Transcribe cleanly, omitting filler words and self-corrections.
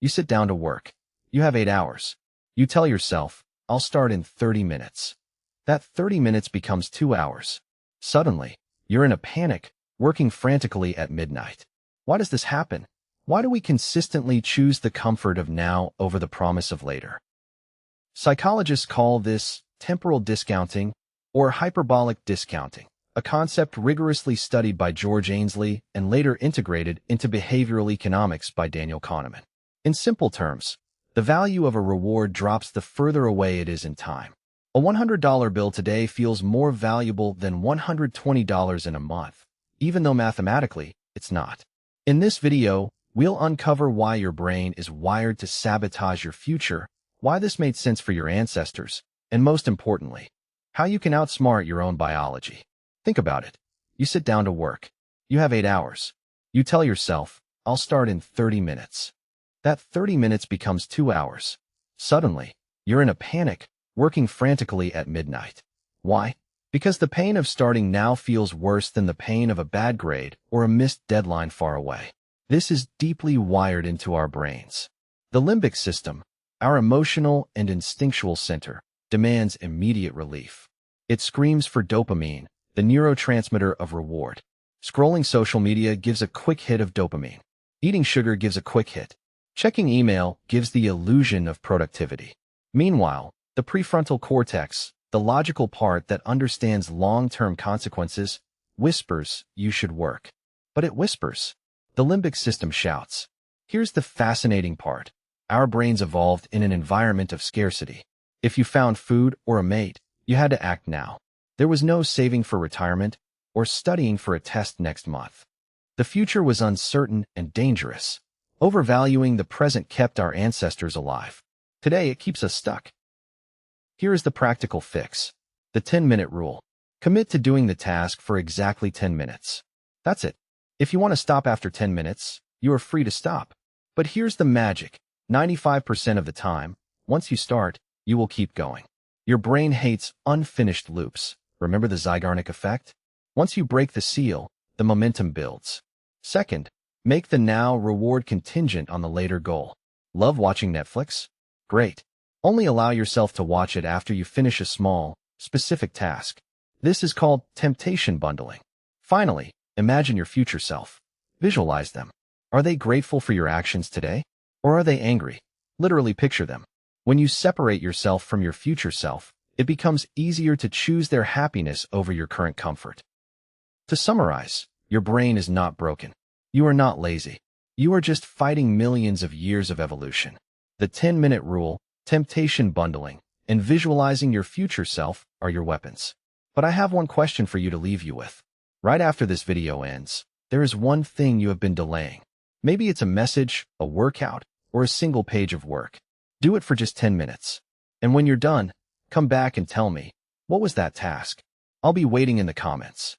You sit down to work. You have 8 hours. You tell yourself, I'll start in 30 minutes. That 30 minutes becomes 2 hours. Suddenly, you're in a panic, working frantically at midnight. Why does this happen? Why do we consistently choose the comfort of now over the promise of later? Psychologists call this temporal discounting or hyperbolic discounting, a concept rigorously studied by George Ainslie and later integrated into behavioral economics by Daniel Kahneman. In simple terms, the value of a reward drops the further away it is in time. A $100 bill today feels more valuable than $120 in a month, even though mathematically, it's not. In this video, we'll uncover why your brain is wired to sabotage your future, why this made sense for your ancestors, and most importantly, how you can outsmart your own biology. Think about it. You sit down to work. You have 8 hours. You tell yourself, I'll start in 30 minutes. That 30 minutes becomes 2 hours. Suddenly, you're in a panic, working frantically at midnight. Why? Because the pain of starting now feels worse than the pain of a bad grade or a missed deadline far away. This is deeply wired into our brains. The limbic system, our emotional and instinctual center, demands immediate relief. It screams for dopamine, the neurotransmitter of reward. Scrolling social media gives a quick hit of dopamine. Eating sugar gives a quick hit. Checking email gives the illusion of productivity. Meanwhile, the prefrontal cortex, the logical part that understands long-term consequences, whispers, you should work. But it whispers. The limbic system shouts. Here's the fascinating part. Our brains evolved in an environment of scarcity. If you found food or a mate, you had to act now. There was no saving for retirement or studying for a test next month. The future was uncertain and dangerous. Overvaluing the present kept our ancestors alive. Today, it keeps us stuck. Here is the practical fix. The 10-minute rule. Commit to doing the task for exactly 10 minutes. That's it. If you want to stop after 10 minutes, you are free to stop. But here's the magic. 95% of the time, once you start, you will keep going. Your brain hates unfinished loops. Remember the Zeigarnik effect? Once you break the seal, the momentum builds. Second, make the now reward contingent on the later goal. Love watching Netflix? Great. Only allow yourself to watch it after you finish a small, specific task. This is called temptation bundling. Finally, imagine your future self. Visualize them. Are they grateful for your actions today? Or are they angry? Literally picture them. When you separate yourself from your future self, it becomes easier to choose their happiness over your current comfort. To summarize, your brain is not broken. You are not lazy. You are just fighting millions of years of evolution. The 10-minute rule, temptation bundling, and visualizing your future self are your weapons. But I have one question for you to leave you with. Right after this video ends, there is one thing you have been delaying. Maybe it's a message, a workout, or a single page of work. Do it for just 10 minutes. And when you're done, come back and tell me, what was that task? I'll be waiting in the comments.